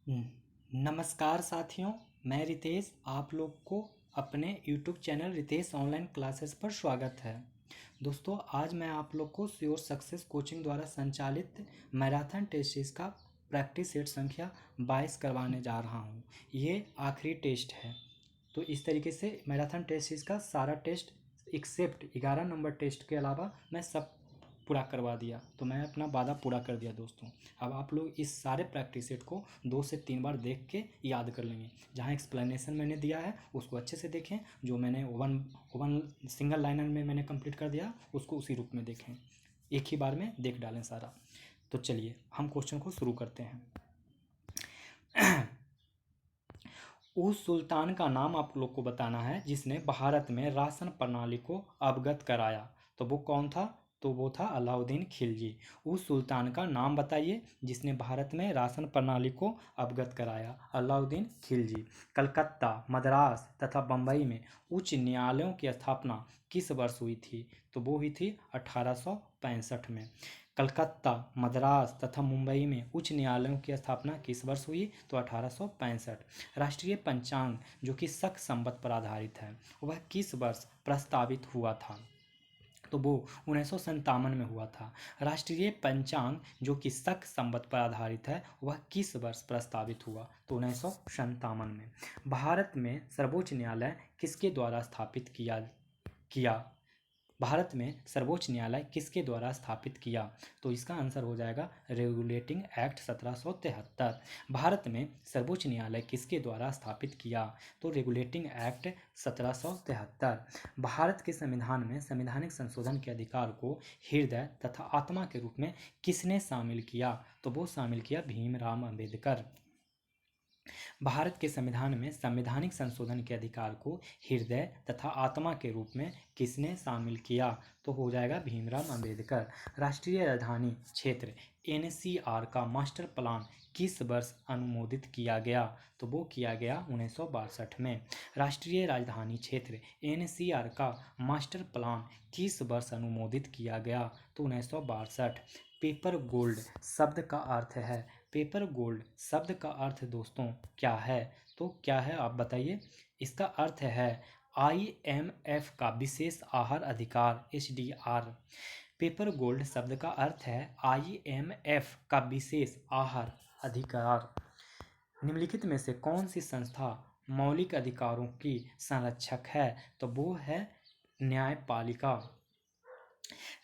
नमस्कार साथियों, मैं रितेश। आप लोग को अपने YouTube channel Ritesh online classes पर स्वागत है। दोस्तों, आज मैं आप लोग को श्योर सक्सेस कोचिंग द्वारा संचालित मैराथन टेस्ट सीरीज का प्रैक्टिस सेट संख्या 22 करवाने जा रहा हूं। ये आखिरी टेस्ट है। तो इस तरीके से मैराथन टेस्ट सीरीज का सारा टेस्ट एक्सेप्ट 11 नंबर टेस्ट के अलावा मैं सब पूरा करवा दिया। तो मैं अपना वादा पूरा कर दिया दोस्तों। अब आप लोग इस सारे प्रैक्टिस सेट को 2 से 3 बार देख के याद कर लेंगे। जहाँ एक्सप्लेनेशन मैंने दिया है उसको अच्छे से देखें। जो मैंने वन वन सिंगल लाइनर में मैंने कंप्लीट कर दिया उसको उसी रूप में देखें। एक ही बार में देख डालें सारा। तो चलिए हम क्वेश्चन को शुरू करते हैं। उस सुल्तान का नाम आप लोग को बताना है जिसने भारत में राशन प्रणाली को अवगत कराया। तो वो कौन था? तो वो था अलाउद्दीन खिलजी। उस सुल्तान का नाम बताइए जिसने भारत में राशन प्रणाली को अवगत कराया। अलाउद्दीन खिलजी। कलकत्ता, मद्रास तथा बम्बई में उच्च न्यायालयों की स्थापना किस वर्ष हुई थी? तो वो हुई थी 1865 में। कलकत्ता, मद्रास तथा मुंबई में उच्च न्यायालयों की स्थापना किस वर्ष हुई? तो 1865। राष्ट्रीय पंचांग जो कि शक संवत पर आधारित है वह किस वर्ष प्रस्तावित हुआ था? तो वो 1957 में हुआ था। राष्ट्रीय पंचांग जो कि शक संवत पर आधारित है वह किस वर्ष प्रस्तावित हुआ? तो 1957 में। भारत में सर्वोच्च न्यायालय किसके द्वारा स्थापित किया भारत में सर्वोच्च न्यायालय किसके द्वारा स्थापित किया? तो इसका आंसर हो जाएगा रेगुलेटिंग एक्ट 1773। भारत में सर्वोच्च न्यायालय किसके द्वारा स्थापित किया? तो रेगुलेटिंग एक्ट 1773। भारत के संविधान में संवैधानिक संशोधन के अधिकार को हृदय तथा आत्मा के रूप में किसने शामिल किया? तो वो शामिल किया भीमराव अम्बेडकर। भारत के संविधान में संवैधानिक संशोधन के अधिकार को हृदय तथा आत्मा के रूप में किसने शामिल किया? तो हो जाएगा भीमराव अम्बेडकर। राष्ट्रीय राजधानी क्षेत्र एनसीआर का मास्टर प्लान किस वर्ष अनुमोदित किया गया? तो वो किया गया 1962 में। राष्ट्रीय राजधानी क्षेत्र एनसीआर का मास्टर प्लान किस वर्ष अनुमोदित किया गया? तो 1962। पेपर गोल्ड शब्द का अर्थ है। पेपर गोल्ड शब्द का अर्थ दोस्तों क्या है? तो क्या है आप बताइए। इसका अर्थ है IMF का विशेष आहार अधिकार HDR। पेपर गोल्ड शब्द का अर्थ है IMF का विशेष आहार अधिकार। निम्नलिखित में से कौन सी संस्था मौलिक अधिकारों की संरक्षक है? तो वो है न्यायपालिका।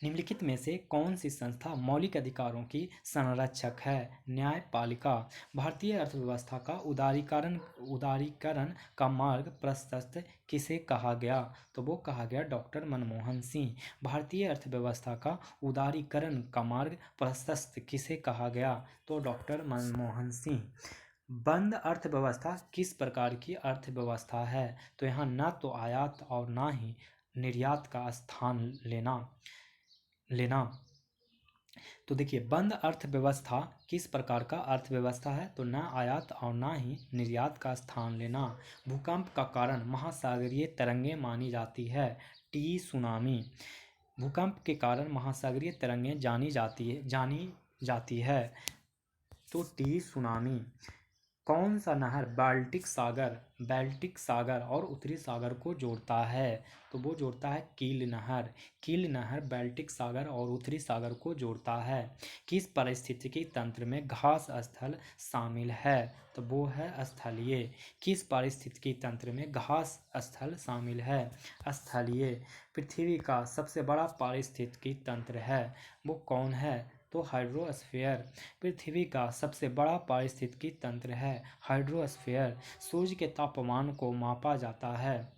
निम्नलिखित में से कौन सी संस्था मौलिक अधिकारों की संरक्षक है? न्यायपालिका। भारतीय अर्थव्यवस्था का उदारीकरण का मार्ग प्रशस्त किसे कहा गया? तो वो कहा गया डॉक्टर मनमोहन सिंह। भारतीय अर्थव्यवस्था का उदारीकरण का मार्ग प्रशस्त किसे कहा गया? तो डॉक्टर मनमोहन सिंह। बंद अर्थव्यवस्था किस प्रकार की अर्थव्यवस्था है? तो यहाँ ना तो आयात और ना ही निर्यात का स्थान लेना। तो देखिए, बंद अर्थव्यवस्था किस प्रकार का अर्थव्यवस्था है? तो ना आयात और ना ही निर्यात का स्थान लेना। भूकंप का कारण महासागरीय तरंगें मानी जाती है। T tsunami. भूकंप के कारण महासागरीय तरंगें जानी जाती है। तो टी सुनामी। कौन सा नहर बाल्टिक सागर और उत्तरी सागर को जोड़ता है? तो वो जोड़ता है कील नहर। कील नहर बाल्टिक सागर और उत्तरी सागर को जोड़ता है। किस पारिस्थितिकी तंत्र में घास स्थल शामिल है? तो वो है स्थलीय। किस पारिस्थितिकी तंत्र में घास स्थल शामिल है? स्थलीय। पृथ्वी का सबसे बड़ा पारिस्थितिकी तंत्र है वो कौन है? तो हाइड्रोस्फीयर। पृथ्वी का सबसे बड़ा पारिस्थितिकी तंत्र है हाइड्रोस्फीयर। सूर्य के तापमान को मापा जाता है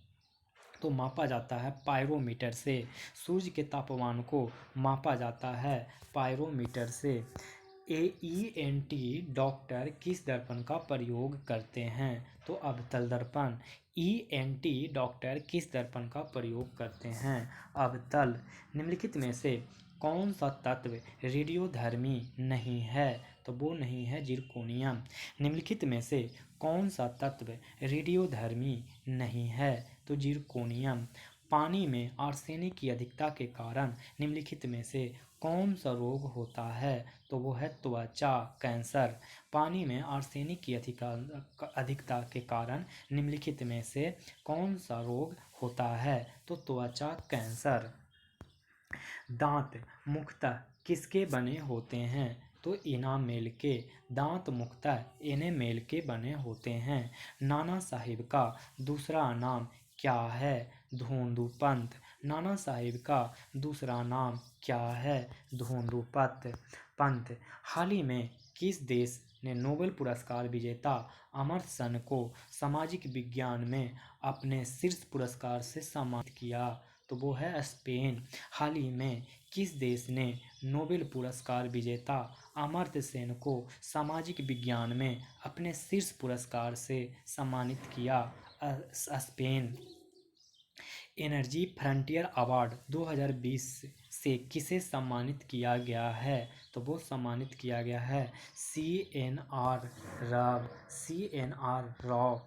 तो मापा जाता है पायरोमीटर से। सूर्य के तापमान को मापा जाता है पायरोमीटर से। AENT डॉक्टर किस दर्पण का प्रयोग करते हैं? तो अवतल दर्पण। ENT डॉक्टर किस दर्पण का प्रयोग करते हैं? अवतल। निम्नलिखित में से कौन सा तत्व रेडियोधर्मी नहीं है? तो वो नहीं है जिरकोनियम। निम्नलिखित में से कौन सा तत्व रेडियोधर्मी नहीं है? तो जिरकोनियम। पानी में आर्सेनिक की अधिकता के कारण निम्नलिखित में से कौन सा रोग होता है? तो वो है त्वचा कैंसर। पानी में आर्सेनिक की अधिकता के कारण निम्नलिखित में से कौन सा रोग होता है? तो त्वचा कैंसर। दांत मुख्यतः किसके बने होते हैं? तो इनामेल के। दांत मुख्यतः इनेमेल के बने होते हैं। नाना साहिब का दूसरा नाम क्या है? धोंदूपंत। नाना साहिब का दूसरा नाम क्या है? धोंदूपंत पंत। हाल ही में किस देश ने नोबेल पुरस्कार विजेता अमर्त्य सेन को सामाजिक विज्ञान में अपने शीर्ष पुरस्कार से सम्मानित किया? तो वो है स्पेन। हाल ही में किस देश ने नोबेल पुरस्कार विजेता अमर्त्य सेन को सामाजिक विज्ञान में अपने शीर्ष पुरस्कार से सम्मानित किया? स्पेन। एनर्जी फ्रंटियर अवार्ड 2020 से किसे सम्मानित किया गया है? तो वो सम्मानित किया गया है CNR राव। CNR राव।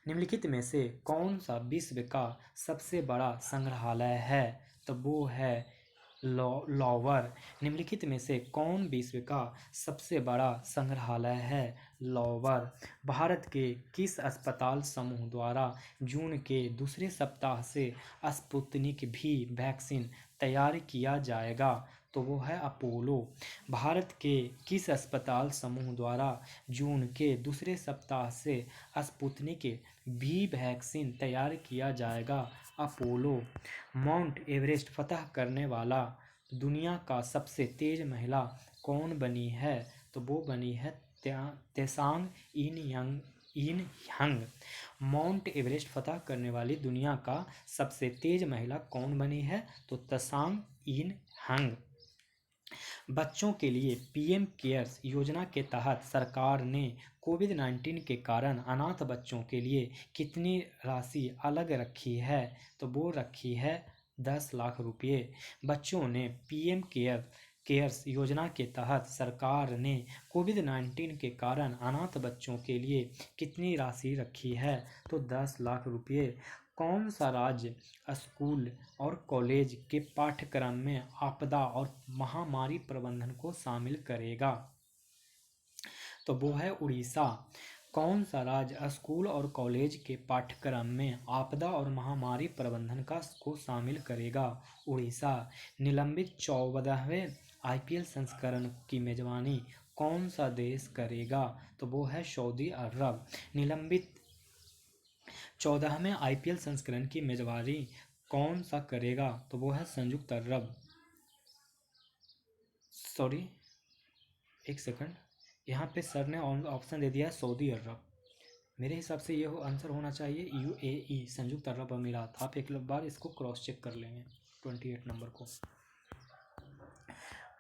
निम्नलिखित में से कौन सा विश्व का सबसे बड़ा संग्रहालय है? तो वो है लॉवर। निम्नलिखित में से कौन विश्व का सबसे बड़ा संग्रहालय है? लॉवर। भारत के किस अस्पताल समूह द्वारा जून के दूसरे सप्ताह से स्पुतनिक भी वैक्सीन तैयार किया जाएगा? तो वो है अपोलो। भारत के किस अस्पताल समूह द्वारा जून के दूसरे सप्ताह से स्पुतनिक भी वैक्सीन तैयार किया जाएगा? अपोलो। माउंट एवरेस्ट फतह करने वाला दुनिया का सबसे तेज महिला कौन बनी है? तो वो बनी है त्सांग इन हंग। माउंट एवरेस्ट फतह करने वाली दुनिया का सबसे तेज महिला कौन बनी है? तो त्सांग इन हंग। बच्चों के लिए पीएम केयर्स योजना के तहत सरकार ने कोविड-19 के कारण अनाथ बच्चों के लिए कितनी राशि अलग रखी है? तो वो रखी है 10 लाख रुपये। बच्चों ने पीएम केयर्स योजना के तहत सरकार ने कोविड-19 के कारण अनाथ बच्चों के लिए कितनी राशि रखी है? तो 10 लाख रुपये। कौन सा राज्य स्कूल और कॉलेज के पाठ्यक्रम में आपदा और महामारी प्रबंधन को शामिल करेगा? तो वो है उड़ीसा। कौन सा राज्य स्कूल और कॉलेज के पाठ्यक्रम में आपदा और महामारी प्रबंधन को शामिल करेगा? उड़ीसा। निलंबित 14वें IPL संस्करण की मेजबानी कौन सा देश करेगा? तो वो है सऊदी अरब। निलंबित 14वें IPL संस्करण की मेजबानी कौन सा करेगा? तो वो है संयुक्त अरब। सॉरी, एक सेकंड, यहाँ पे सर ने ऑप्शन दे दिया है सऊदी अरब। मेरे हिसाब से ये आंसर होना चाहिए UAE, संयुक्त अरब अमीरात। आप एक बार इसको क्रॉस चेक कर लेंगे 28 नंबर को।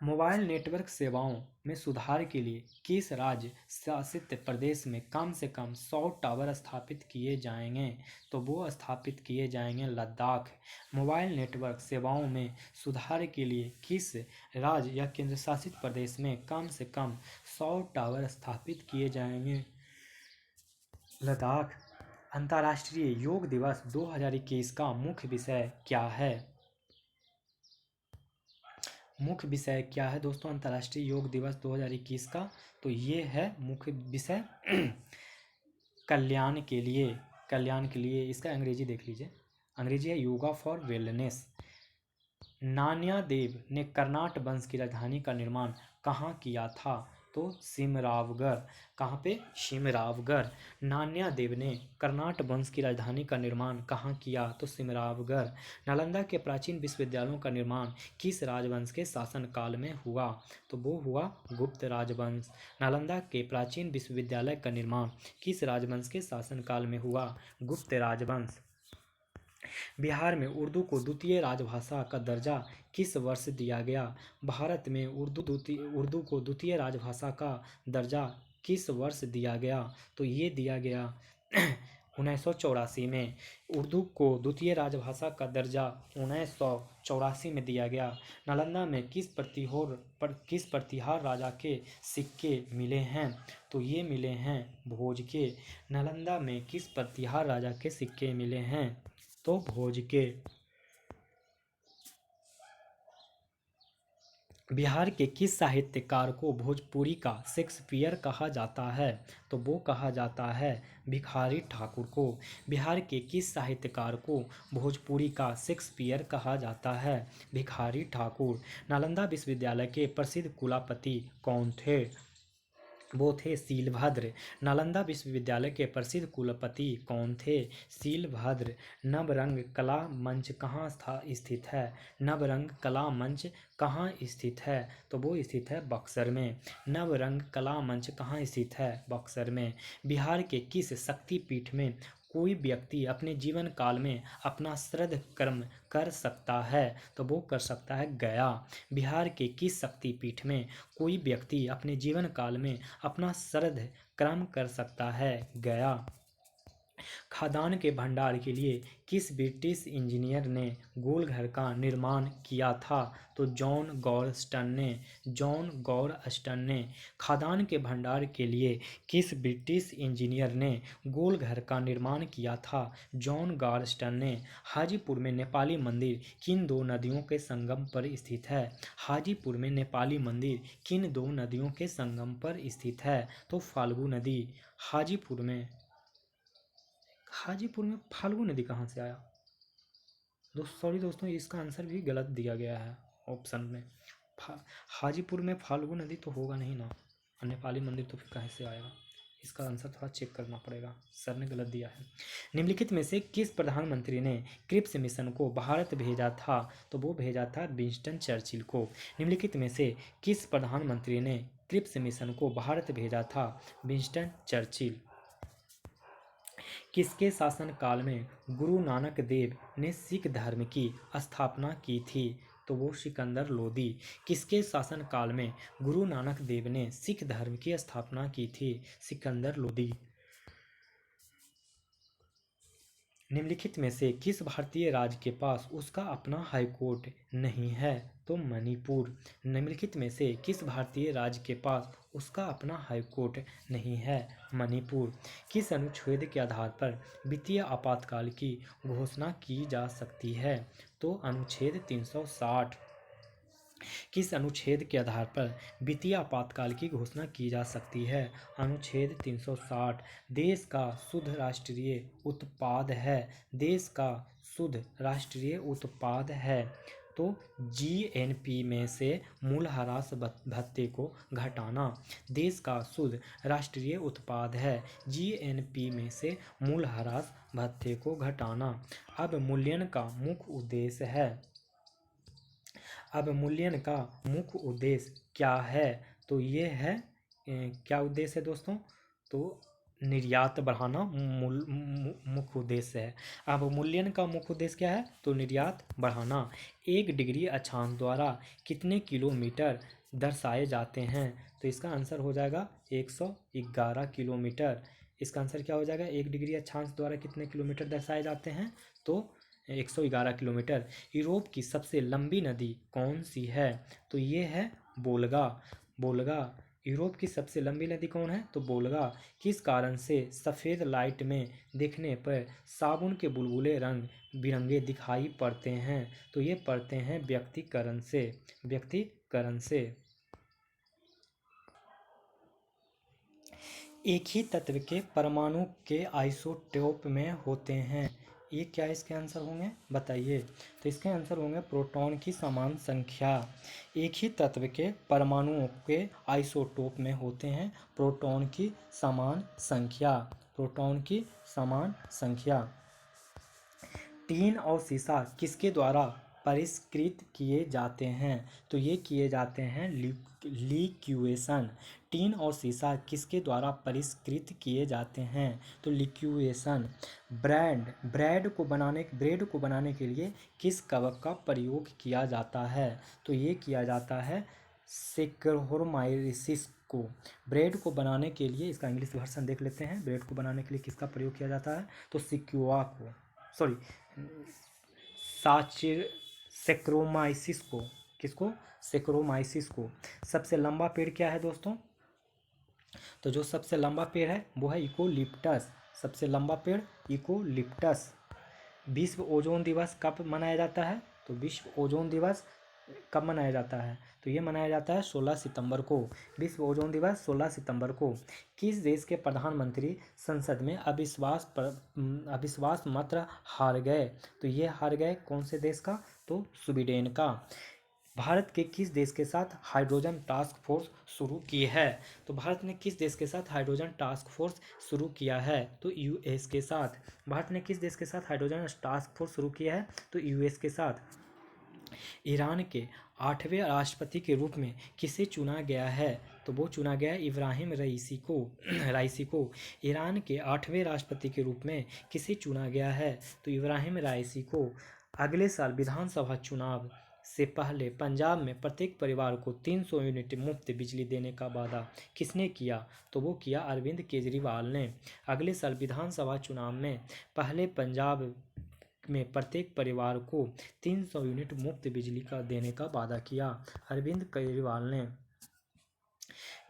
मोबाइल नेटवर्क सेवाओं में सुधार के लिए किस राज्य शासित प्रदेश में कम से कम 100 टावर स्थापित किए जाएंगे? तो वो स्थापित किए जाएंगे लद्दाख। मोबाइल नेटवर्क सेवाओं में सुधार के लिए किस राज्य या केंद्र शासित प्रदेश में कम से कम 100 टावर स्थापित किए जाएंगे? लद्दाख। अंतर्राष्ट्रीय योग दिवस 2021 का मुख्य विषय क्या है? मुख्य विषय क्या है दोस्तों अंतर्राष्ट्रीय योग दिवस 2021 का? तो ये है मुख्य विषय कल्याण के लिए। इसका अंग्रेजी देख लीजिए, अंग्रेजी है योगा फॉर वेलनेस। नान्या देव ने कर्नाट वंश की राजधानी का निर्माण कहाँ किया था? तो सिमरावगढ़। कहाँ पे? सिमरावगढ़। नान्या देव ने कर्नाट वंश की राजधानी का निर्माण कहाँ किया? तो सिमरावगढ़। नालंदा के प्राचीन विश्वविद्यालयों का निर्माण किस राजवंश के शासनकाल में हुआ? तो वो हुआ गुप्त राजवंश। नालंदा के प्राचीन विश्वविद्यालय का निर्माण किस राजवंश के शासनकाल में हुआ? गुप्त राजवंश। बिहार में उर्दू को द्वितीय राजभाषा का दर्जा किस वर्ष दिया गया? भारत में उर्दू को द्वितीय राजभाषा का दर्जा किस वर्ष दिया गया? तो ये दिया गया 1984 में। उर्दू को द्वितीय राजभाषा का दर्जा 1984 में दिया गया। नालंदा में किस प्रतिहार राजा के सिक्के मिले हैं? तो ये मिले हैं भोज के। नालंदा में किस प्रतिहार राजा के सिक्के मिले हैं? तो भोज के। बिहार के किस साहित्यकार को भोजपुरी का शेक्सपियर कहा जाता है? तो वो कहा जाता है भिखारी ठाकुर को। बिहार के किस साहित्यकार को भोजपुरी का शेक्सपियर कहा जाता है? भिखारी ठाकुर। नालंदा विश्वविद्यालय के प्रसिद्ध कुलपति कौन थे? वो थे शीलभद्र। नालंदा विश्वविद्यालय के प्रसिद्ध कुलपति कौन थे? शीलभद्र। नवरंग कला मंच कहाँ स्थित है? नवरंग कला मंच कहाँ स्थित है? तो वो स्थित है बक्सर में। नवरंग कला मंच कहाँ स्थित है? बक्सर में। बिहार के किस शक्तिपीठ में कोई व्यक्ति अपने जीवन काल में अपना श्राद्ध कर्म कर सकता है? तो वो कर सकता है गया। बिहार के किस शक्तिपीठ में कोई व्यक्ति अपने जीवन काल में अपना श्राद्ध कर्म कर सकता है? गया। खदान के भंडार के लिए किस ब्रिटिश इंजीनियर ने गोलघर का निर्माण किया था? तो जॉन गॉर्स्टन ने। जॉन गॉर्स्टन ने। खदान के भंडार के लिए किस ब्रिटिश इंजीनियर ने गोलघर का निर्माण किया था? जॉन गॉर्स्टन ने। हाजीपुर में नेपाली मंदिर किन दो नदियों के संगम पर स्थित है? हाजीपुर में नेपाली मंदिर किन दो नदियों के संगम पर स्थित है? तो फाल्गु नदी। हाजीपुर में फाल्गु नदी कहाँ से आया? सॉरी दोस्तों, इसका आंसर भी गलत दिया गया है ऑप्शन में। हाजीपुर में फाल्गु नदी तो होगा नहीं ना, और नेपाली मंदिर तो फिर कहाँ से आएगा? इसका आंसर थोड़ा चेक करना पड़ेगा, सर ने गलत दिया है। निम्नलिखित में से किस प्रधानमंत्री ने क्रिप्स मिशन को भारत भेजा था? तो वो भेजा था विंस्टन चर्चिल को। निम्नलिखित में से किस प्रधानमंत्री ने क्रिप्स मिशन को भारत भेजा था? Winston Churchill. किसके शासनकाल में गुरु नानक देव ने सिख धर्म की स्थापना की थी? तो वो सिकंदर लोदी। किसके शासनकाल में गुरु नानक देव ने सिख धर्म की स्थापना की थी? सिकंदर लोदी। निम्नलिखित में से किस भारतीय राज्य के पास उसका अपना हाईकोर्ट नहीं है? तो मणिपुर। निम्नलिखित में से किस भारतीय राज्य के पास उसका अपना हाईकोर्ट नहीं है? मणिपुर। किस अनुच्छेद के आधार पर वित्तीय आपातकाल की घोषणा की जा सकती है? तो अनुच्छेद 360। किस अनुच्छेद के आधार पर वित्तीय आपातकाल की घोषणा की जा सकती है? अनुच्छेद 360। देश का शुद्ध राष्ट्रीय उत्पाद है। देश का शुद्ध राष्ट्रीय उत्पाद है। तो जीएनपी में से मूल्यह्रास भत्ते को घटाना। देश का शुद्ध राष्ट्रीय उत्पाद है। जीएनपी में से मूल्यह्रास भत्ते को घटाना। अवमूल्यन का मुख्य उद्देश्य है। अवमूल्यन का मुख्य उद्देश्य क्या है? तो ये है क्या उद्देश्य है दोस्तों? तो निर्यात बढ़ाना मुख्य उद्देश्य है। अवमूल्यन का मुख्य उद्देश्य क्या है? तो निर्यात बढ़ाना। 1 डिग्री अक्षांश द्वारा कितने किलोमीटर दर्शाए जाते हैं? तो इसका आंसर हो जाएगा 111 किलोमीटर। इसका आंसर क्या हो जाएगा? 1 डिग्री अक्षांश द्वारा कितने किलोमीटर दर्शाए जाते हैं? तो 111 किलोमीटर। यूरोप की सबसे लंबी नदी कौन सी है? तो ये है बोल्गा। बोल्गा। यूरोप की सबसे लंबी नदी कौन है? तो बोल्गा। किस कारण से सफ़ेद लाइट में देखने पर साबुन के बुलबुले रंग बिरंगे दिखाई पड़ते हैं? तो ये पड़ते हैं व्यक्तिकरण से। व्यक्तिकरण से। एक ही तत्व के परमाणु के आइसोटोप में होते हैं। ये क्या इसके आंसर होंगे? बताइए। तो इसके आंसर होंगे प्रोटॉन की समान संख्या। एक ही तत्व के परमाणुओं के आइसोटोप में होते हैं प्रोटॉन की समान संख्या। प्रोटॉन की समान संख्या। टीन और सीसा किसके द्वारा परिष्कृत किए जाते हैं? तो ये किए जाते हैं लिक्विएशन। टीन और सीसा किसके द्वारा परिष्कृत किए जाते हैं? तो लिक्विएशन। ब्रेड को बनाने के लिए किस कवक का प्रयोग किया जाता है? तो ये किया जाता है सेक्रोमाइसिस को। ब्रेड को बनाने के लिए इसका इंग्लिश वर्जन देख लेते हैं। ब्रेड को बनाने के लिए किसका प्रयोग किया जाता है? तो सिक्युआ को, सॉरी सेक्रोमाइसिस को। किसको? सेक्रोमाइसिस को। सबसे लंबा पेड़ क्या है दोस्तों? तो जो सबसे लंबा पेड़ है वो है यूकोलिप्टस। सबसे लंबा पेड़ यूकोलिप्टस। विश्व ओजोन दिवस कब मनाया जाता है? तो विश्व ओजोन दिवस कब मनाया जाता है? तो ये मनाया जाता है 16 सितंबर को। विश्व ओजोन दिवस 16 सितंबर को। किस देश के प्रधानमंत्री संसद में अविश्वास मत हार गए? तो ये हार गए कौन से देश का? तो स्वीडन का। भारत के किस देश के साथ हाइड्रोजन टास्क फोर्स शुरू की है? तो भारत ने किस देश के साथ हाइड्रोजन टास्क फोर्स शुरू किया है? तो यूएस के साथ। भारत ने किस देश के साथ हाइड्रोजन टास्क फोर्स शुरू किया है? तो यूएस के साथ। ईरान के 8वें राष्ट्रपति के रूप में किसे चुना गया है? तो वो चुना गया है इब्राहिम राइसी को। ईरान के 8वें राष्ट्रपति के रूप में किसे चुना गया है? तो इब्राहिम राइसी को। अगले साल विधानसभा चुनाव से पहले पंजाब में प्रत्येक परिवार को 300 यूनिट मुफ्त बिजली देने का वादा किसने किया? तो वो किया अरविंद केजरीवाल ने। अगले साल विधानसभा चुनाव में पहले पंजाब में प्रत्येक परिवार को 300 यूनिट मुफ्त बिजली का देने का वादा किया अरविंद केजरीवाल ने।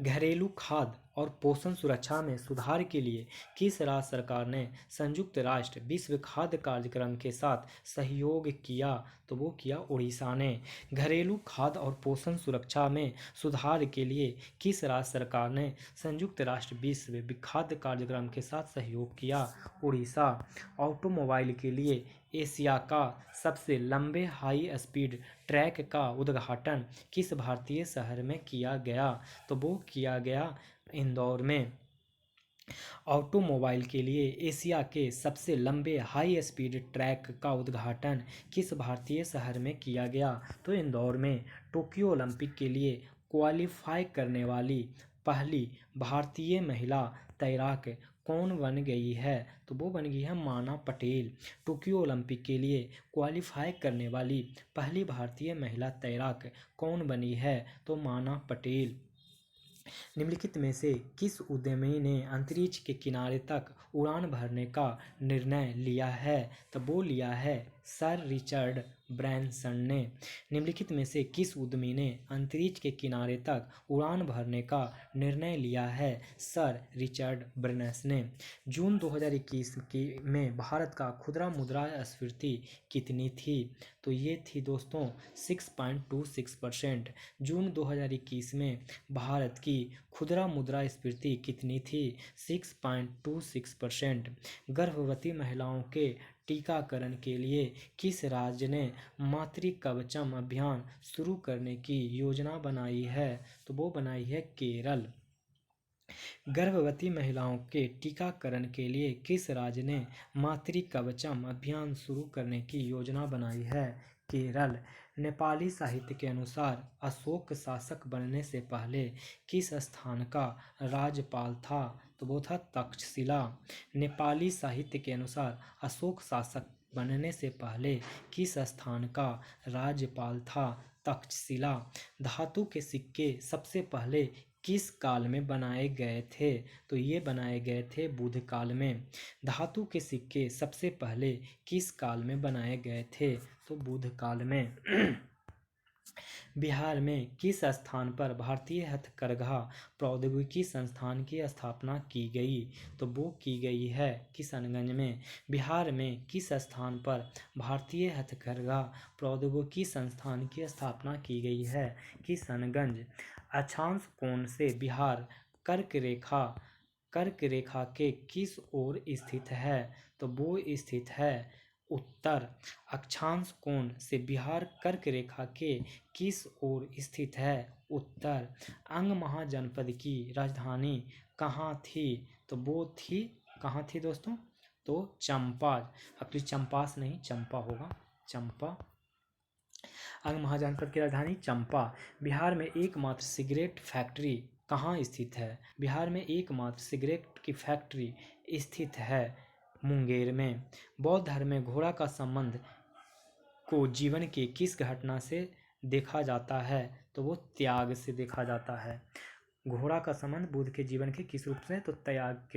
घरेलू खाद्य और पोषण सुरक्षा में सुधार के लिए किस राज्य सरकार ने संयुक्त राष्ट्र विश्व खाद्य कार्यक्रम के साथ सहयोग किया? तो वो किया उड़ीसा ने। घरेलू खाद्य और पोषण सुरक्षा में सुधार के लिए किस राज्य सरकार ने संयुक्त राष्ट्र विश्व खाद्य कार्यक्रम के साथ सहयोग किया? उड़ीसा। ऑटोमोबाइल के लिए एशिया का सबसे लंबे हाई स्पीड ट्रैक का उद्घाटन किस भारतीय शहर में किया गया? तो वो किया गया इंदौर में। ऑटोमोबाइल के लिए एशिया के सबसे लंबे हाई स्पीड ट्रैक का उद्घाटन किस भारतीय शहर में किया गया? तो इंदौर में। टोक्यो ओलंपिक के लिए क्वालिफाई करने वाली पहली भारतीय महिला तैराक कौन बन गई है? तो वो बन गई है माना पटेल। टोक्यो ओलंपिक के लिए क्वालिफाई करने वाली पहली भारतीय महिला तैराक कौन बनी है? तो माना पटेल। निम्नलिखित में से किस उद्यमी ने अंतरिक्ष के किनारे तक उड़ान भरने का निर्णय लिया है? तो वो लिया है सर रिचर्ड ब्रैनसन ने। निम्नलिखित में से किस उद्यमी ने अंतरिक्ष के किनारे तक उड़ान भरने का निर्णय लिया है? सर रिचर्ड ब्रैनसन ने। जून 2021 में भारत का खुदरा मुद्रास्फीति कितनी थी? तो ये थी दोस्तों 6.26%। जून 2021 में भारत की खुदरा मुद्रास्फीति कितनी थी? 6.26%। गर्भवती महिलाओं के टीकाकरण के लिए किस राज्य ने मातृ कवचम अभियान शुरू करने की योजना बनाई है? तो वो बनाई है केरल। गर्भवती महिलाओं के टीकाकरण के लिए किस राज्य ने मातृ कवचम अभियान शुरू करने की योजना बनाई है? केरल। नेपाली साहित्य के अनुसार अशोक शासक बनने से पहले किस स्थान का राज्यपाल था? तो वो था तक्षशिला। नेपाली साहित्य के अनुसार अशोक शासक बनने से पहले किस स्थान का राज्यपाल था? तक्षशिला। धातु के सिक्के सबसे पहले किस काल में बनाए गए थे? तो ये बनाए गए थे बुद्ध काल में। धातु के सिक्के सबसे पहले किस काल में बनाए गए थे? तो बुद्ध काल में। बिहार में किस स्थान पर भारतीय हथकरघा प्रौद्योगिकी संस्थान की स्थापना की गई? तो वो की गई है किशनगंज में। बिहार में किस स्थान पर भारतीय हथकरघा प्रौद्योगिकी संस्थान की स्थापना की गई है? किशनगंज। अक्षांश कोण से बिहार कर्क रेखा के किस ओर स्थित है? तो वो स्थित है उत्तर। अक्षांश कोण से बिहार कर्क रेखा के किस ओर स्थित है? उत्तर। अंग महाजनपद की राजधानी कहाँ थी? तो वो थी कहाँ थी दोस्तों? तो चंपा। एक्चुअली चंपास नहीं चंपा होगा, चंपा। अंग महाजनपद की राजधानी चंपा। बिहार में एकमात्र सिगरेट फैक्ट्री कहाँ स्थित है? बिहार में एकमात्र सिगरेट की फैक्ट्री स्थित है मुंगेर में। बौद्ध धर्म में घोड़ा का संबंध को जीवन की किस घटना से देखा जाता है? तो वो त्याग से देखा जाता है। घोड़ा का संबंध बुद्ध के जीवन के किस रूप से? तो त्याग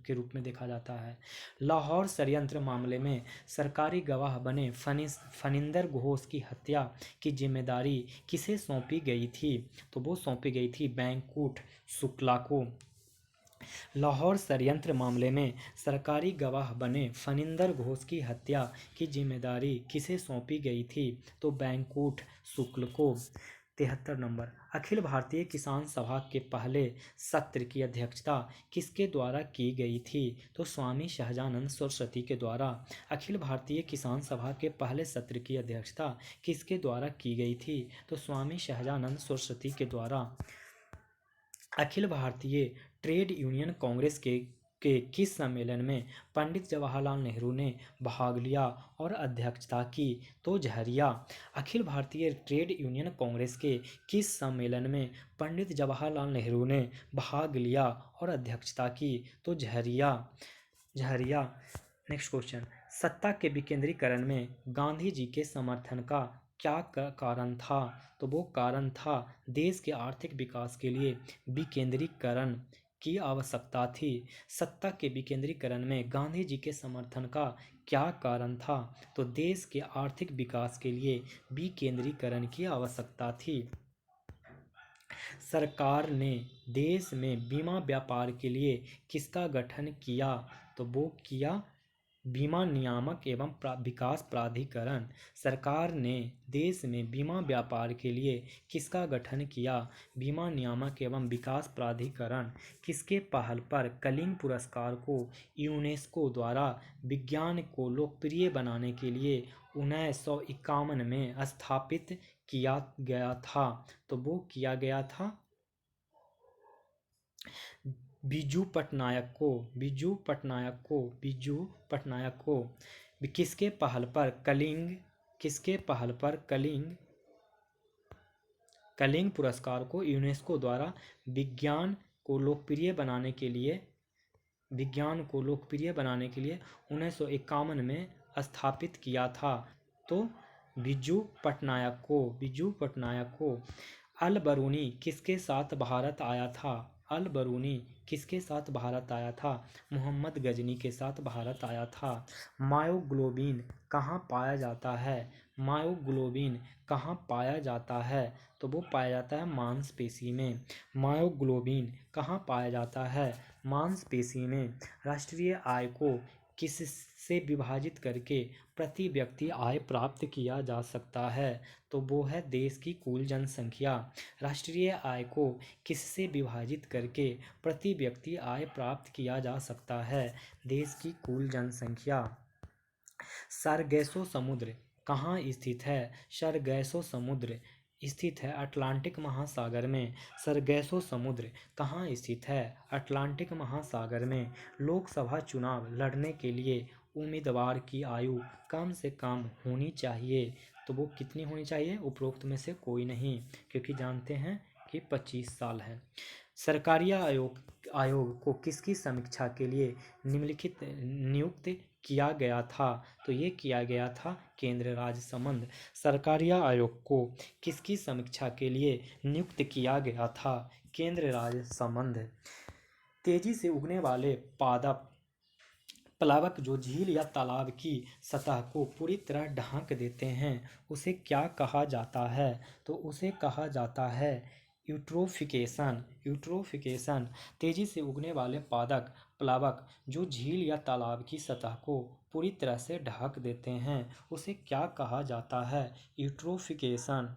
के रूप में देखा जाता है। लाहौर षड्यंत्र मामले में सरकारी गवाह बने फनिंदर घोष की हत्या की जिम्मेदारी किसे सौंपी गई थी? तो वो सौंपी गई थी बैंकुठ शुक्ला को। लाहौर षड्यंत्र मामले में सरकारी गवाह बने फनिंदर घोष की हत्या की जिम्मेदारी किसे सौंपी गई थी? तो बैंकुठ शुक्ल को। 73 नंबर, अखिल भारतीय किसान सभा के पहले सत्र की अध्यक्षता किसके द्वारा की गई थी? तो स्वामी सहजानंद सरस्वती के द्वारा। अखिल भारतीय किसान सभा के पहले सत्र की अध्यक्षता किसके द्वारा की गई थी? तो स्वामी सहजानंद सरस्वती के द्वारा। अखिल भारतीय ट्रेड यूनियन कांग्रेस के किस सम्मेलन में पंडित जवाहरलाल नेहरू ने भाग लिया और अध्यक्षता की? तो झरिया। अखिल भारतीय ट्रेड यूनियन कांग्रेस के किस सम्मेलन में पंडित जवाहरलाल नेहरू ने भाग लिया और अध्यक्षता की? तो झरिया। नेक्स्ट क्वेश्चन, सत्ता के विकेंद्रीकरण में गांधी जी के समर्थन का क्या कारण था? तो वो कारण था देश के आर्थिक विकास के लिए विकेंद्रीकरण की आवश्यकता थी। सत्ता के विकेंद्रीकरण में गांधी जी के समर्थन का क्या कारण था? तो देश के आर्थिक विकास के लिए विकेंद्रीकरण की आवश्यकता थी। सरकार ने देश में बीमा व्यापार के लिए किसका गठन किया? तो वो किया बीमा नियामक एवं विकास प्राधिकरण। सरकार ने देश में बीमा व्यापार के लिए किसका गठन किया? बीमा नियामक एवं विकास प्राधिकरण। किसके पहल पर कलिंग पुरस्कार को यूनेस्को द्वारा विज्ञान को लोकप्रिय बनाने के लिए 1951 में स्थापित किया गया था? तो वो किया गया था बिजू पटनायक को। किसके पहल पर कलिंग पुरस्कार को यूनेस्को द्वारा विज्ञान को लोकप्रिय बनाने के लिए 1951 में स्थापित किया था? तो बिजू पटनायक को। अल बरूनी किसके साथ भारत आया था? मोहम्मद गजनी के साथ भारत आया था। मायोग्लोबिन कहाँ पाया जाता है? तो वो पाया जाता है मांसपेशी में। मायोग्लोबिन कहाँ पाया जाता है? मांसपेशी में। राष्ट्रीय आय को किससे विभाजित करके प्रति व्यक्ति आय प्राप्त किया जा सकता है? तो वो है देश की कुल जनसंख्या। राष्ट्रीय आय को किससे विभाजित करके प्रति व्यक्ति आय प्राप्त किया जा सकता है? देश की कुल जनसंख्या। सरगैसो समुद्र कहाँ स्थित है? सरगैसो समुद्र स्थित है अटलांटिक महासागर में। सरगैसो समुद्र कहाँ स्थित है? अटलांटिक महासागर में। लोकसभा चुनाव लड़ने के लिए उम्मीदवार की आयु कम से कम होनी चाहिए। तो वो कितनी होनी चाहिए? उपरोक्त में से कोई नहीं, क्योंकि जानते हैं कि 25 साल है। सरकारी आयोग को किसकी समीक्षा के लिए निम्नलिखित नियुक्त किया गया था? तो ये किया गया था केंद्र राज्य संबंध। सरकारी आयोग को किसकी समीक्षा के लिए नियुक्त किया गया था? केंद्र राज्य संबंध। तेजी से उगने वाले प्लावक जो झील या तालाब की सतह को पूरी तरह ढांक देते हैं उसे क्या कहा जाता है? तो उसे कहा जाता है यूट्रोफिकेशन। तेजी से उगने वाले प्लावक जो झील या तालाब की सतह को पूरी तरह से ढक देते हैं उसे क्या कहा जाता है? यूट्रोफिकेशन।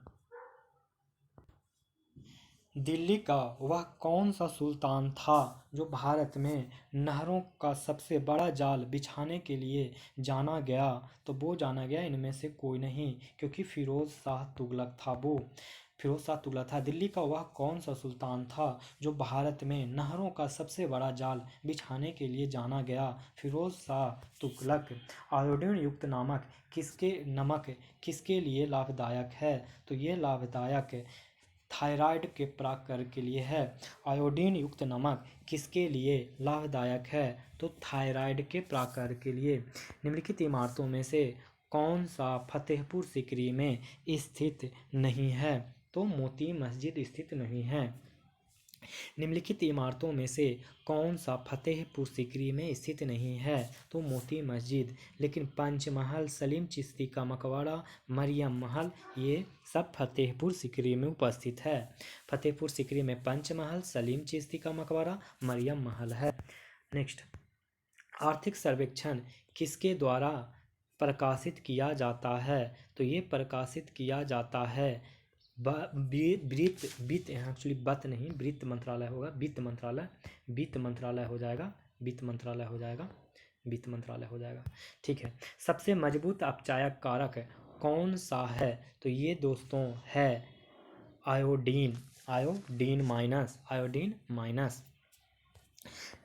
दिल्ली का वह कौन सा सुल्तान था जो भारत में नहरों का सबसे बड़ा जाल बिछाने के लिए जाना गया? तो वो जाना गया इनमें से कोई नहीं, क्योंकि फिरोज शाह तुगलक था। दिल्ली का वह कौन सा सुल्तान था जो भारत में नहरों का सबसे बड़ा जाल बिछाने के लिए जाना गया? फिरोज शाह तुगलक। आयोडीन युक्त नमक किसके लिए लाभदायक है? तो ये लाभदायक थायराइड के प्रकार के लिए है। आयोडीन युक्त नमक किसके लिए लाभदायक है? तो थायराइड के प्रकार के लिए। निम्नलिखित इमारतों में से कौन सा फतेहपुर सीकरी में स्थित नहीं है? तो मोती मस्जिद स्थित नहीं है। निम्नलिखित इमारतों में से कौन सा फतेहपुर सीकरी में स्थित नहीं है? तो मोती मस्जिद। लेकिन पंचमहल, सलीम चिश्ती का मकबरा, मरियम महल, ये सब फतेहपुर सीकरी में उपस्थित है। फतेहपुर सीकरी में पंचमहल, सलीम चिश्ती का मकबरा, मरियम महल है। नेक्स्ट, आर्थिक सर्वेक्षण किसके द्वारा प्रकाशित किया जाता है? तो ये प्रकाशित किया जाता है वित्त एक्चुअली बत नहीं, वित्त मंत्रालय होगा, वित्त मंत्रालय हो जाएगा, वित्त मंत्रालय हो जाएगा, वित्त मंत्रालय हो जाएगा। ठीक है। सबसे मजबूत अपचायक कारक कौन सा है? तो ये दोस्तों है आयोडीन माइनस।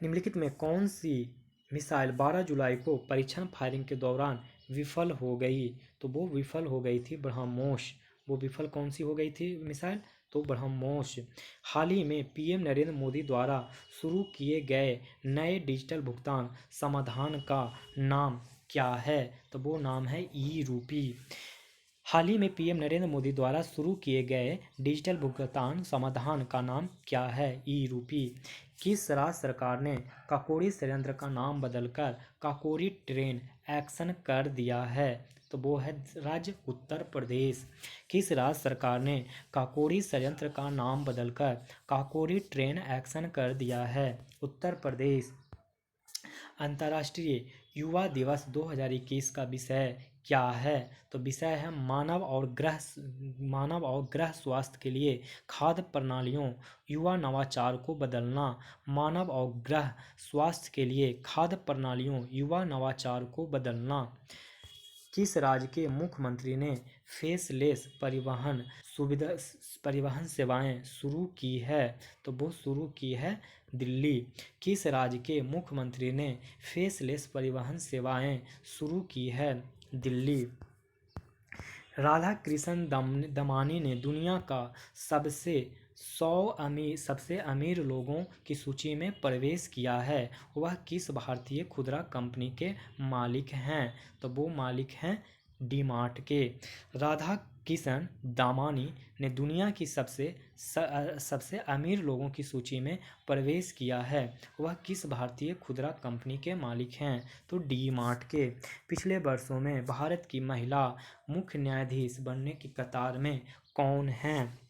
निम्नलिखित में कौन सी मिसाइल 12 जुलाई को परीक्षण फायरिंग के दौरान विफल हो गई? तो वो विफल हो गई थी ब्रह्मोस। वो विफल कौन सी हो गई थी मिसाइल? तो ब्रह्मोस। हाल ही में पीएम नरेंद्र मोदी द्वारा शुरू किए गए नए डिजिटल भुगतान समाधान का नाम क्या है? तो वो नाम है ई रूपी। हाल ही में पीएम नरेंद्र मोदी द्वारा शुरू किए गए डिजिटल भुगतान समाधान का नाम क्या है? ई रूपी। किस राज्य सरकार ने काकोरी संयंत्र का नाम बदलकर काकोरी ट्रेन एक्शन कर दिया है? तो वो है राज्य उत्तर प्रदेश। किस राज्य सरकार ने काकोरी संयंत्र का नाम बदलकर काकोरी ट्रेन एक्शन कर दिया है? उत्तर प्रदेश। अंतर्राष्ट्रीय युवा दिवस 2021 का विषय क्या है? तो विषय है मानव और ग्रह स्वास्थ्य के लिए खाद्य प्रणालियों युवा नवाचार को बदलना। मानव और ग्रह स्वास्थ्य के लिए खाद्य प्रणालियों युवा नवाचार को बदलना। किस राज्य के मुख्यमंत्री ने फेसलेस परिवहन सेवाएं शुरू की है? तो वो शुरू की है दिल्ली। किस राज्य के मुख्यमंत्री ने फेसलेस परिवहन सेवाएं शुरू की है? दिल्ली। राधा कृष्ण दमानी ने दुनिया का सबसे अमीर लोगों की सूची में प्रवेश किया है। वह किस भारतीय खुदरा कंपनी के मालिक हैं? तो वो मालिक हैं डी-मार्ट के। राधा किशन दामानी ने दुनिया की सबसे अमीर लोगों की सूची में प्रवेश किया है। वह किस भारतीय खुदरा कंपनी के मालिक हैं? तो डी-मार्ट के। पिछले वर्षों में भारत की महिला मुख्य न्यायाधीश बनने की कतार में कौन हैं?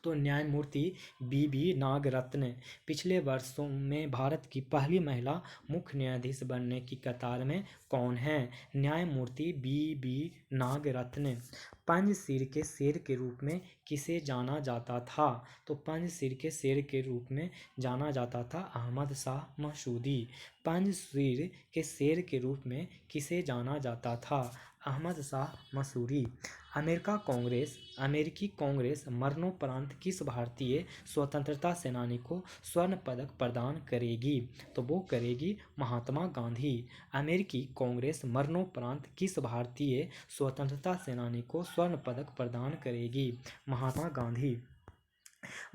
तो न्यायमूर्ति बी नागरत्न। पिछले वर्षों में भारत की पहली महिला मुख्य न्यायाधीश बनने की कतार में कौन हैं? न्यायमूर्ति बी नागरत्न। पंजशीर के शेर के रूप में किसे जाना जाता था? तो पंजशीर के शेर के रूप में जाना जाता था अहमद शाह मसूदी। पंजशीर के शेर के रूप में किसे जाना जाता था? अहमद शाह मसूरी। अमेरिकी कांग्रेस मरणोपरांत किस भारतीय स्वतंत्रता सेनानी को स्वर्ण पदक प्रदान करेगी? तो वो करेगी महात्मा गांधी। अमेरिकी कांग्रेस मरणोपरांत किस भारतीय स्वतंत्रता सेनानी को स्वर्ण पदक प्रदान करेगी? महात्मा गांधी।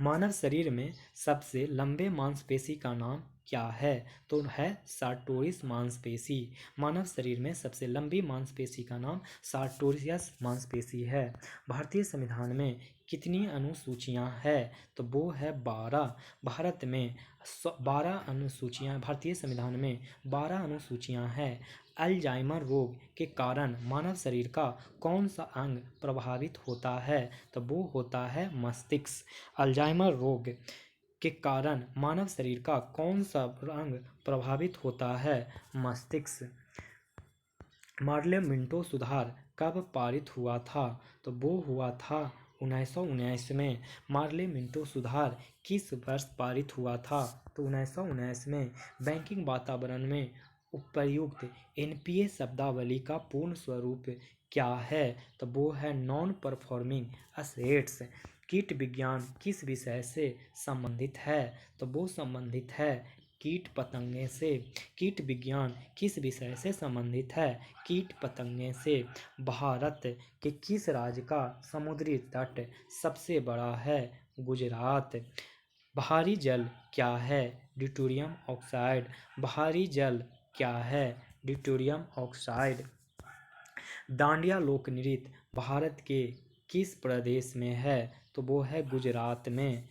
मानव शरीर में सबसे लंबे मांसपेशी का नाम क्या है? तो है सार्टोरियस मांसपेशी। मानव शरीर में सबसे लंबी मांसपेशी का नाम सार्टोरियस मांसपेशी है। भारतीय संविधान में कितनी अनुसूचियां हैं? तो वो है 12। भारतीय संविधान में 12 अनुसूचियां हैं। अल्जाइमर रोग के कारण मानव शरीर का कौन सा अंग प्रभावित होता है? तो वो होता है मस्तिष्क। अल्जाइमर रोग के कारण मानव शरीर का कौन सा अंग प्रभावित होता है? मस्तिष्क। मार्ले मिंटो सुधार कब पारित हुआ था? तो वो हुआ था 1919 में। मार्ले मिंटो सुधार किस वर्ष पारित हुआ था? तो 1919 में। बैंकिंग वातावरण में उपयुक्त एनपीए शब्दावली का पूर्ण स्वरूप क्या है? तो वो है नॉन परफॉर्मिंग असेट्स। कीट विज्ञान किस विषय से संबंधित है? तो वो संबंधित है कीट पतंगे से। कीट विज्ञान किस विषय से संबंधित है? कीट पतंगे से। भारत के किस राज्य का समुद्री तट सबसे बड़ा है? गुजरात। भारी जल क्या है? Deuterium oxide. भारी जल क्या है? Deuterium oxide. डांडिया लोक नृत्य भारत के किस प्रदेश में है? तो वो है गुजरात में।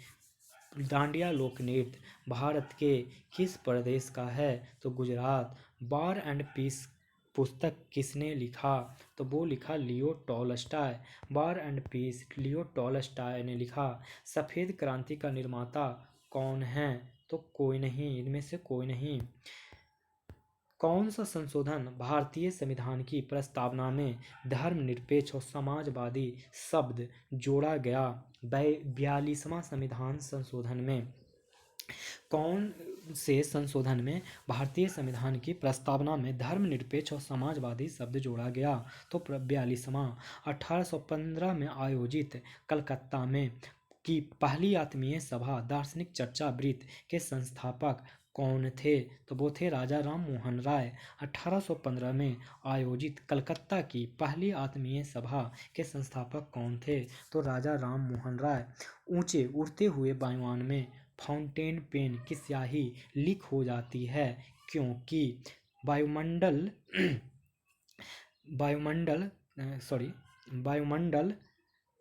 डांडिया लोक नृत्य भारत के किस प्रदेश का है? तो गुजरात। वॉर एंड पीस पुस्तक किसने लिखा? तो वो लिखा Leo Tolstoy. War and peace Leo Tolstoy ने लिखा। सफ़ेद क्रांति का निर्माता कौन है? तो कोई नहीं, इनमें से कोई नहीं। कौन सा संशोधन भारतीय संविधान की प्रस्तावना में धर्मनिरपेक्ष और समाजवादी शब्द जोड़ा गया? 42वां संविधान संशोधन में कौन से संशोधन में भारतीय संविधान की प्रस्तावना में धर्मनिरपेक्ष और समाजवादी शब्द जोड़ा गया? तो 42वां। 1815 में आयोजित कलकत्ता में की पहली आत्मीय सभा दार्शनिक चर्चा वृत्त के संस्थापक कौन थे? तो वो थे राजा राम मोहन राय। 1815 में आयोजित कलकत्ता की पहली आत्मीय सभा के संस्थापक कौन थे? तो राजा राम मोहन राय। ऊंचे उड़ते हुए वायुयान में फाउंटेन पेन की स्याही लीक हो जाती है क्योंकि वायुमंडल वायुमंडल वायुमंडल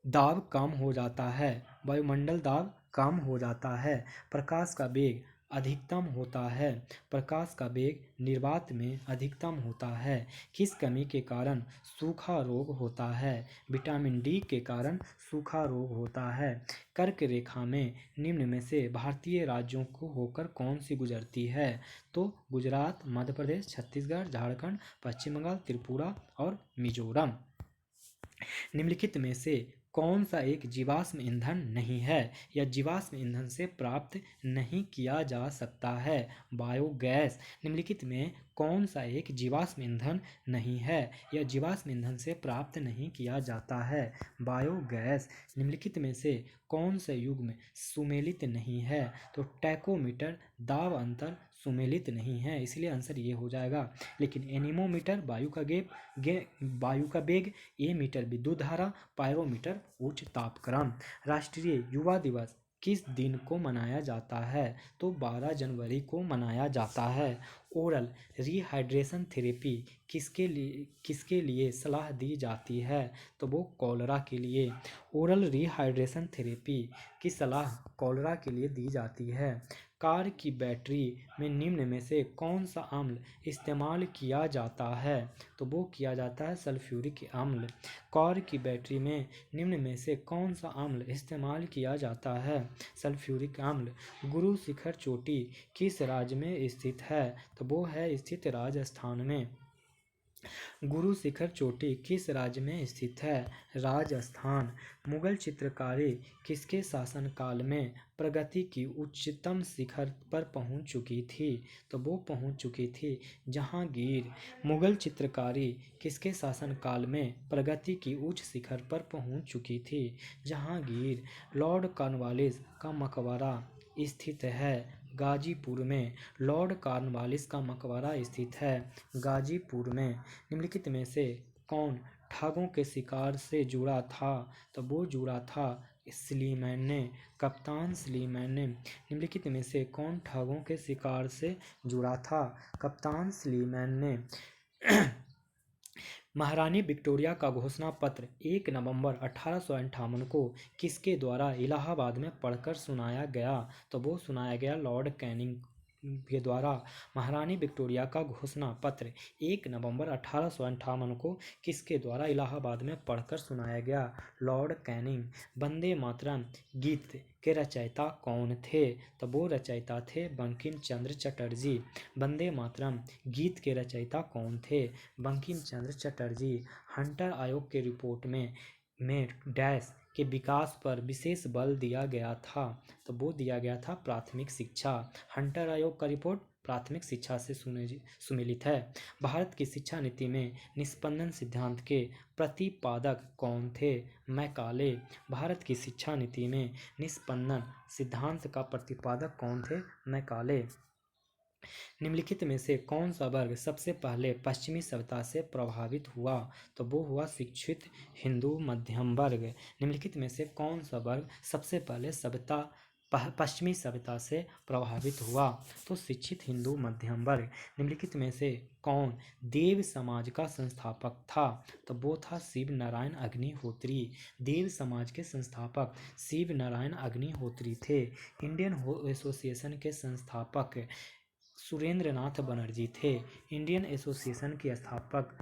दाब कम हो जाता है। वायुमंडल दाब कम हो जाता है। प्रकाश का वेग अधिकतम होता है। प्रकाश का वेग निर्वात में अधिकतम होता है। किस कमी के कारण सूखा रोग होता है? विटामिन डी के कारण सूखा रोग होता है। कर्क रेखा में निम्न में से भारतीय राज्यों को होकर कौन सी गुजरती है? तो गुजरात, मध्य प्रदेश, छत्तीसगढ़, झारखंड, पश्चिम बंगाल, त्रिपुरा और मिजोरम। निम्नलिखित में से कौन सा एक जीवाश्म ईंधन नहीं है या जीवाश्म ईंधन से प्राप्त नहीं किया जा सकता है? बायोगैस। निम्नलिखित में कौन सा एक जीवाश्म ईंधन नहीं है या जीवाश्म ईंधन से प्राप्त नहीं किया जाता है? बायोगैस। निम्नलिखित में से कौन सा युग्म सुमेलित नहीं है? तो टैकोमीटर दाब अंतर सुमेलित नहीं है, इसलिए आंसर ये हो जाएगा। लेकिन एनीमोमीटर वायु का वेग, ए मीटर विद्युत धारा, पायरोमीटर उच्च तापक्रम। राष्ट्रीय युवा दिवस किस दिन को मनाया जाता है? तो 12 जनवरी को मनाया जाता है। ओरल रिहाइड्रेशन थेरेपी किसके लिए सलाह दी जाती है? तो वो कॉलरा के लिए। ओरल रिहाइड्रेशन थेरेपी की सलाह कॉलरा के लिए दी जाती है। कार की बैटरी में निम्न में से कौन सा अम्ल इस्तेमाल किया जाता है? तो वो किया जाता है सल्फ्यूरिक अम्ल। कार की बैटरी में निम्न में से कौन सा अम्ल इस्तेमाल किया जाता है? सल्फ्यूरिक अम्ल। गुरु शिखर चोटी किस राज्य में स्थित है? तो वो है स्थित राजस्थान में। गुरु शिखर चोटी किस राज्य में स्थित है? राजस्थान। मुगल चित्रकारी किसके शासनकाल में प्रगति की उच्चतम शिखर पर पहुंच चुकी थी? तो वो पहुंच चुकी थी जहांगीर। मुगल चित्रकारी किसके शासनकाल में प्रगति की उच्च शिखर पर पहुंच चुकी थी? जहांगीर। लॉर्ड कॉर्नवालिस का मकबरा स्थित है गाजीपुर में। लॉर्ड कॉर्नवालिस का मकबरा स्थित है गाजीपुर में। निम्नलिखित में से कौन ठगों के शिकार से जुड़ा था? तो वो जुड़ा था स्लीमैन ने, कप्तान स्लीमैन ने। निम्नलिखित में से कौन ठगों के शिकार से जुड़ा था? कप्तान स्लीमैन ने। महारानी विक्टोरिया का घोषणा पत्र 1 नवंबर 1858 को किसके द्वारा इलाहाबाद में पढ़कर सुनाया गया? तो वो सुनाया गया लॉर्ड कैनिंग के द्वारा। महारानी विक्टोरिया का घोषणा पत्र 1 नवंबर 1858 को किसके द्वारा इलाहाबाद में पढ़कर सुनाया गया? Lord Canning. वंदे मातरम गीत के रचयिता कौन थे? तो वो रचयिता थे बंकिम चंद्र चटर्जी। वंदे मातरम गीत के रचयिता कौन थे? बंकिम चंद्र चटर्जी। हंटर आयोग के रिपोर्ट में डैश के विकास पर विशेष बल दिया गया था? तो वो दिया गया था प्राथमिक शिक्षा। हंटर आयोग का रिपोर्ट प्राथमिक शिक्षा से सुमेलित है। भारत की शिक्षा नीति में निष्पंदन सिद्धांत के प्रतिपादक कौन थे? मैकाले। भारत की शिक्षा नीति में निष्पंदन सिद्धांत का प्रतिपादक कौन थे? मैकाले। निम्नलिखित में से कौन सा वर्ग सबसे पहले पश्चिमी सभ्यता से प्रभावित हुआ? तो वो हुआ शिक्षित हिंदू मध्यम वर्ग। निम्नलिखित में से कौन सा वर्ग सबसे पहले सभ्यता पश्चिमी सभ्यता से प्रभावित हुआ। तो शिक्षित हिंदू मध्यम वर्ग निम्नलिखित में से कौन देव समाज का संस्थापक था? तो वो था शिव नारायण अग्निहोत्री। देव समाज के संस्थापक शिव नारायण अग्निहोत्री थे। इंडियन एसोसिएशन के संस्थापक सुरेंद्रनाथ बनर्जी थे। इंडियन एसोसिएशन के स्थापक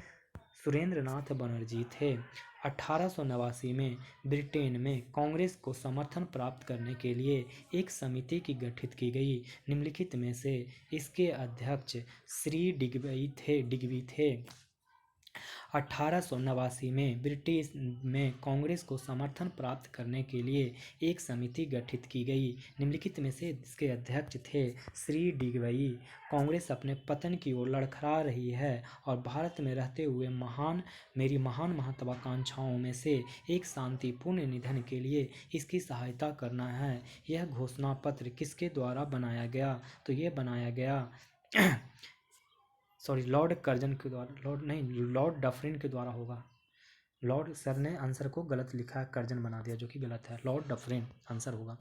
सुरेंद्रनाथ बनर्जी थे। 1889 में ब्रिटेन में कांग्रेस को समर्थन प्राप्त करने के लिए एक समिति की गठित की गई। निम्नलिखित में से इसके अध्यक्ष श्री डिग्बी थे। 1889 में ब्रिटिश में कांग्रेस को समर्थन प्राप्त करने के लिए एक समिति गठित की गई। निम्नलिखित में से इसके अध्यक्ष थे श्री डिग्बी। कांग्रेस अपने पतन की ओर लड़खड़ा रही है और भारत में रहते हुए मेरी महान महत्वाकांक्षाओं में से एक शांतिपूर्ण निधन के लिए इसकी सहायता करना है। यह घोषणा पत्र किसके द्वारा बनाया गया? तो ये बनाया गया लॉर्ड कर्जन के द्वारा, लॉर्ड डफरिन के द्वारा होगा। लॉर्ड सर ने आंसर को गलत लिखा है, कर्जन बना दिया, जो कि गलत है। लॉर्ड डफरिन आंसर होगा।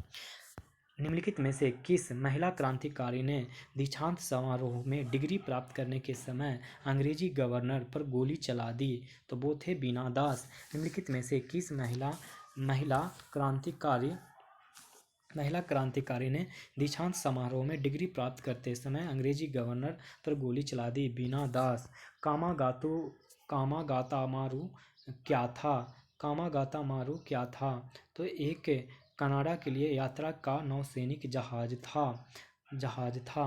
निम्नलिखित में से किस महिला क्रांतिकारी ने दीक्षांत समारोह में डिग्री प्राप्त करने के समय अंग्रेजी गवर्नर पर गोली चला दी? तो वो थे बीना दास। निम्नलिखित में से किस महिला क्रांतिकारी ने दीक्षांत समारोह में डिग्री प्राप्त करते समय अंग्रेजी गवर्नर पर गोली चला दी? बीना दास। कामागातामारू क्या था? कामागातामारू क्या था? तो एक कनाडा के लिए यात्रा का नौसैनिक जहाज था।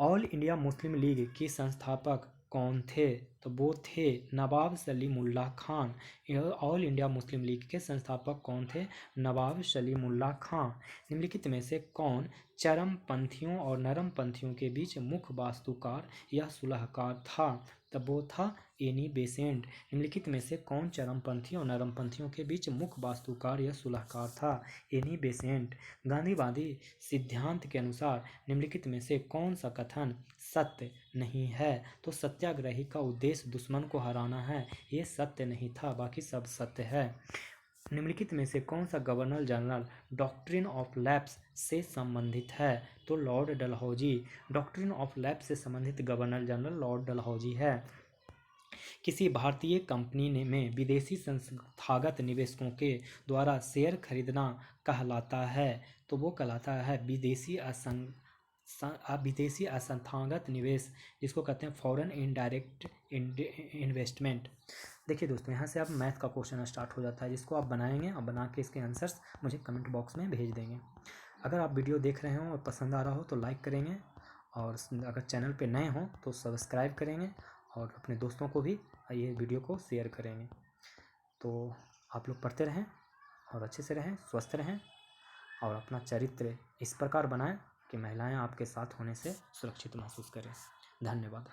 ऑल इंडिया मुस्लिम लीग के संस्थापक कौन थे? तो वो थे नवाब सलीमुल्लाह खान। ऑल इंडिया मुस्लिम लीग के संस्थापक कौन थे? नवाब सलीमुल्लाह खान। निम्नलिखित में से कौन चरमपंथियों और नरमपंथियों के बीच मुख्य वास्तुकार या सुलहकार था? तब वो था एनी बेसेंट। निम्नलिखित में से कौन चरमपंथियों और नरमपंथियों के बीच मुख्य वास्तुकार या सुलहकार था? Annie Besant. गांधीवादी सिद्धांत के अनुसार निम्नलिखित में से कौन सा कथन सत्य नहीं है? तो सत्याग्रही का उद्देश्य दुश्मन को हराना है, ये सत्य नहीं था, बाकी सब सत्य है। निम्नलिखित में से कौन सा governor general doctrine of lapse से संबंधित है? तो Lord Dalhousie. Doctrine of lapse से संबंधित गवर्नर जनरल लॉर्ड डलहौजी है। किसी भारतीय कंपनी में विदेशी संस्थागत निवेशकों के द्वारा शेयर खरीदना कहलाता है? तो वो कहलाता है विदेशी असंस्थागत निवेश, जिसको कहते हैं फॉरेन इनडायरेक्ट इन्वेस्टमेंट। देखिए दोस्तों, यहाँ से अब मैथ का क्वेश्चन स्टार्ट हो जाता है, जिसको आप बनाएंगे और बना के इसके आंसर्स मुझे कमेंट बॉक्स में भेज देंगे। अगर आप वीडियो देख रहे हो और पसंद आ रहा हो तो लाइक करेंगे, और अगर चैनल पे नए हो तो सब्सक्राइब करेंगे, और अपने दोस्तों को भी ये वीडियो को शेयर करेंगे। तो आप लोग पढ़ते रहें और अच्छे से रहें, स्वस्थ रहें, और अपना चरित्र इस प्रकार बनाएं कि महिलाएं आपके साथ होने से सुरक्षित महसूस करें। धन्यवाद।